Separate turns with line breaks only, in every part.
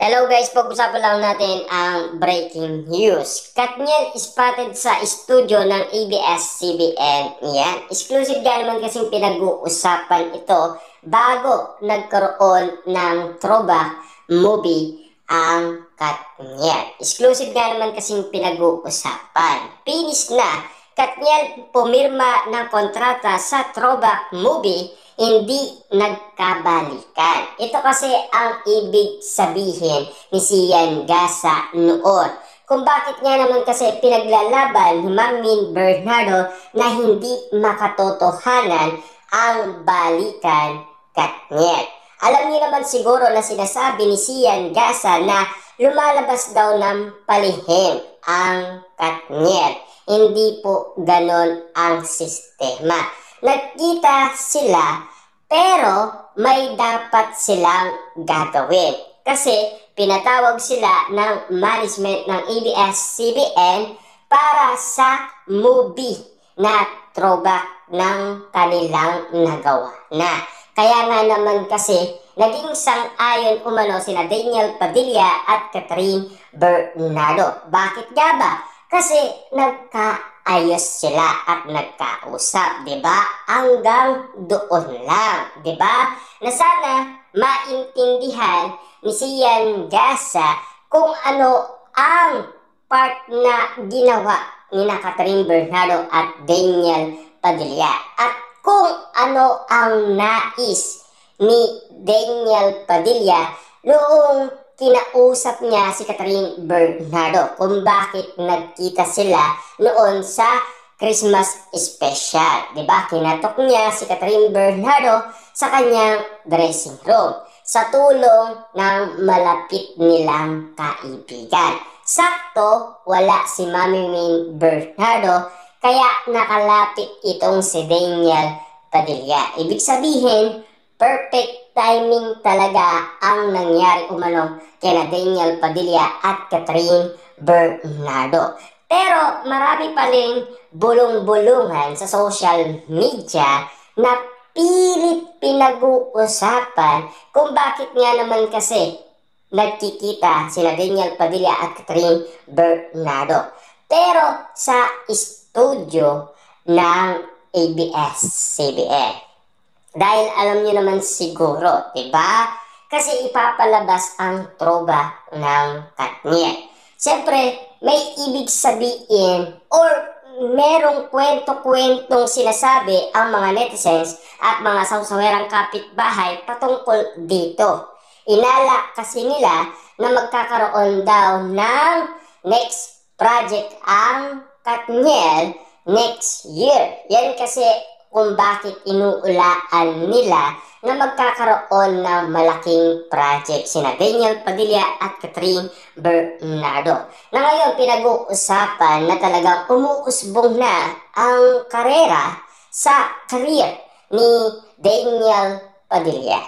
Hello guys, pag-usapan lang natin ang breaking news. Katniel spotted sa studio ng ABS-CBN. Yan, exclusive nga naman kasing pinag-uusapan ito bago nagkaroon ng throwback movie ang Katniel. Exclusive nga naman kasing pinag-uusapan. Finish na. Katniel pumirma ng kontrata sa throwback movie, hindi nagkabalikan. Ito kasi ang ibig sabihin ni Sian Gasa noon. Kung bakit nga naman kasi pinaglalaban ni Ma'am Bernardo na hindi makatotohanan ang balikan Katniel. Alam niyo naman siguro na sinasabi ni Sian Gasa na lumalabas daw ng palihim ang Katniel. Hindi po ganon ang sistema. Nagkita sila pero may dapat silang gagawin. Kasi pinatawag sila ng management ng ABS-CBN para sa movie na throwback ng kanilang nagawa na. Kaya nga naman kasi naging sang-ayon umano sina Daniel Padilla at Catherine Bernardo. Bakit nga ba? Kasi nagkaayos sila at nagkausap, 'di ba? Hanggang doon lang, 'di ba? Na sana maintindihan ni Sian Gasa kung ano ang part na ginawa ni Catherine Bernardo at Daniel Padilla at kung ano ang nais ni Daniel Padilla noong kinausap niya si Catherine Bernardo kung bakit nagkita sila noon sa Christmas special. Diba? Kinatok niya si Catherine Bernardo sa kanyang dressing room sa tulong ng malapit nilang kaibigan. Sakto, wala si Mami Bernardo kaya nakalapit itong si Daniel Padilla. Ibig sabihin, perfect timing talaga ang nangyari umano kina Daniel Padilla at Catherine Bernardo. Pero marami pa rin bulong-bulungan sa social media na pilit pinag-uusapan kung bakit nga naman kasi nagkikita sila Daniel Padilla at Catherine Bernardo. Pero sa studio ng ABS-CBN. Dahil alam niyo naman siguro, diba? Kasi ipapalabas ang throwback ng Katniel. Siyempre, may ibig sabihin or merong kwento-kwentong sinasabi ang mga netizens at mga sawsawerang kapitbahay patungkol dito. Inala kasi nila na magkakaroon daw ng next project ang Katniel next year. Yan kasi kung bakit inuulaan nila na magkakaroon ng malaking project sina Daniel Padilla at Catherine Bernardo. Na ngayon pinag-uusapan na talagang umuusbong na ang karera sa career ni Daniel Padilla.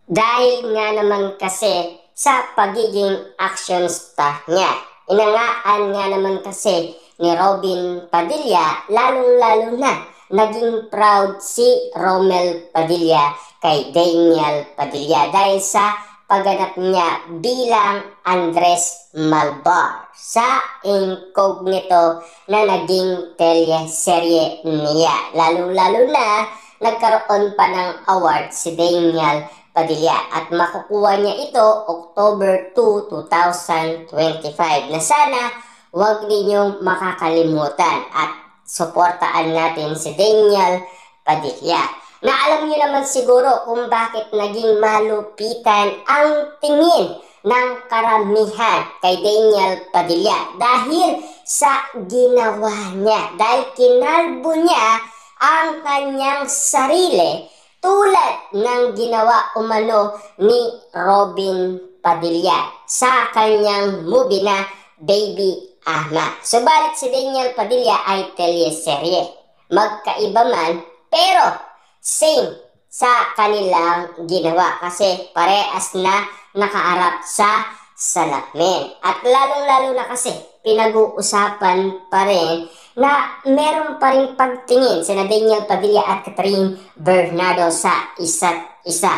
Dahil nga naman kasi sa pagiging action star niya. Inangaan nga naman kasi ni Robin Padilla lalong-lalo na naging proud si Romel Padilla kay Daniel Padilla dahil sa pagganap niya bilang Andres Malvar sa incognito na naging teleserye niya. Lalo-lalo na nagkaroon pa ng award si Daniel Padilla at makukuha niya ito October 2, 2025 na sana huwag ninyong makakalimutan at suportaan natin si Daniel Padilla. Na alam niyo naman siguro kung bakit naging malupitan ang tingin ng karamihan kay Daniel Padilla. Dahil sa ginawa niya. Dahil kinalbo niya ang kanyang sarili tulad ng ginawa umano ni Robin Padilla sa kanyang movie na Baby Ama. Subalit si Daniel Padilla ay teleserye. Magkaiba man, pero same sa kanilang ginawa kasi parehas na nakaarap sa salamin. At lalong-lalo na kasi pinag-uusapan pa rin na meron pa rin pagtingin sina Daniel Padilla at Catherine Bernardo sa isa't isa.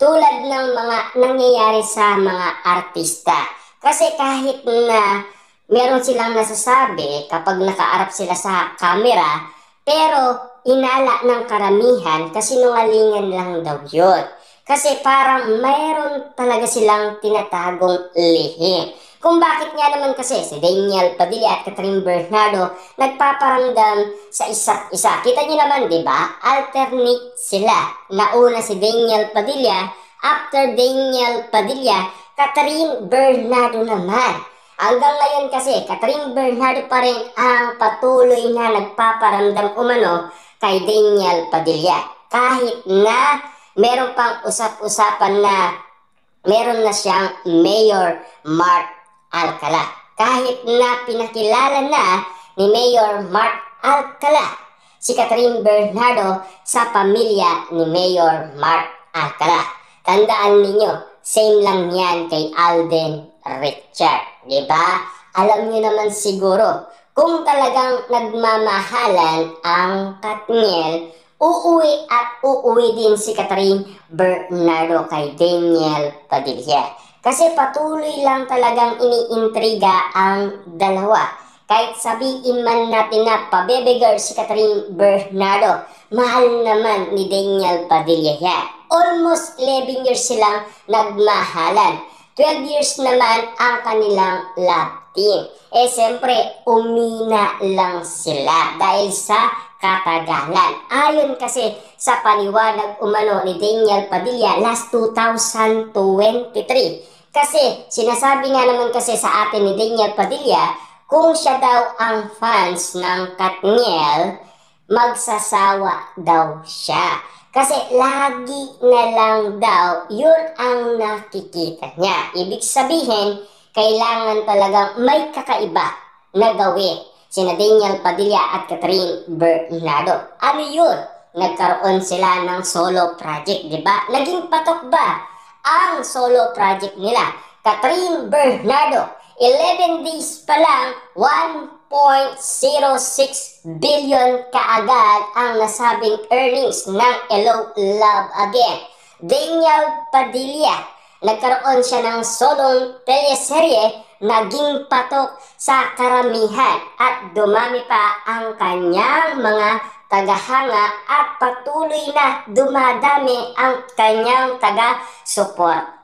tulad ng mga nangyayari sa mga artista. Kasi kahit na meron silang nasasabi kapag nakaarap sila sa camera, pero inala ng karamihan kasi nungalingan lang daw yun. Kasi parang mayroon talaga silang tinatagong lihim. Kung bakit nga naman kasi si Daniel Padilla at Catherine Bernardo nagpaparamdam sa isa't isa. Kita niyo naman, di ba? Alternate sila. Nauna si Daniel Padilla, after Daniel Padilla, Catherine Bernardo naman. Hanggang ngayon kasi, Catherine Bernardo pa rin ang patuloy na nagpaparamdam umano kay Daniel Padilla. Kahit na meron pang usap-usapan na meron na siyang Mayor Mark Alcala. Kahit na pinakilala na ni Mayor Mark Alcala si Catherine Bernardo sa pamilya ni Mayor Mark Alcala. Tandaan ninyo, same lang yan kay Alden Richard, di ba? Alam niyo naman siguro, kung talagang nagmamahalan ang Katniel, uuwi din si Catherine Bernardo kay Daniel Padilla. Kasi patuloy lang talagang iniintriga ang dalawa. Kahit sabihin man natin na pabebegar si Catherine Bernardo, mahal naman ni Daniel Padilla yan. Almost 11 years silang nagmahalan. 12 years naman ang kanilang love team. Siyempre, umina lang sila dahil sa katagalan. Ayon kasi sa paniwanag umano ni Daniel Padilla last 2023. Kasi sinasabi nga naman kasi sa atin ni Daniel Padilla, kung siya daw ang fans ng Katniel, magsasawa daw siya. Kasi lagi na lang daw, yun ang nakikita niya. Ibig sabihin, kailangan talagang may kakaiba na gawin sina Daniel Padilla at Catherine Bernardo. Ano yun? Nagkaroon sila ng solo project, di ba? Naging patok ba ang solo project nila? Catherine Bernardo, 11 days pa lang, 1.06 billion kaagad ang nasabing earnings ng Hello Love Again. Daniel Padilla, nagkaroon siya ng solong teleserye, naging patok sa karamihan at dumami pa ang kanyang mga tagahanga at patuloy na dumadami ang kanyang taga-support.